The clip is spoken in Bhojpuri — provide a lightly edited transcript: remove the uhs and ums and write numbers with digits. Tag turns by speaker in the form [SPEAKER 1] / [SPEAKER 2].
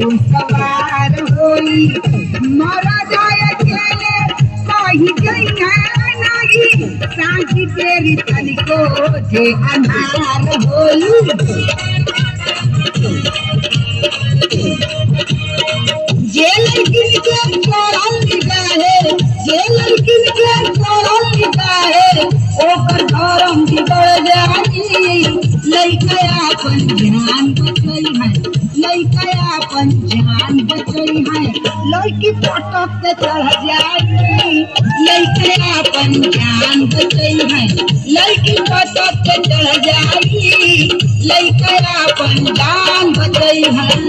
[SPEAKER 1] तो सवार होई मरा जाए केले कही गई है नहीं सांझी तेरी तनिको जे अनार होई जे लड़किन के पढ़ल निगाहे जे लड़किन के पढ़ल निगाहे ओकर धर्म बिगड़ जाई लइका अपन ध्यान बचई है लइका अपन जान बचई है लड़की पटक के चढ़ जाई लइका अपन जान बचई है लड़की पटक के चढ़ जाई लइका अपन जान बचई है।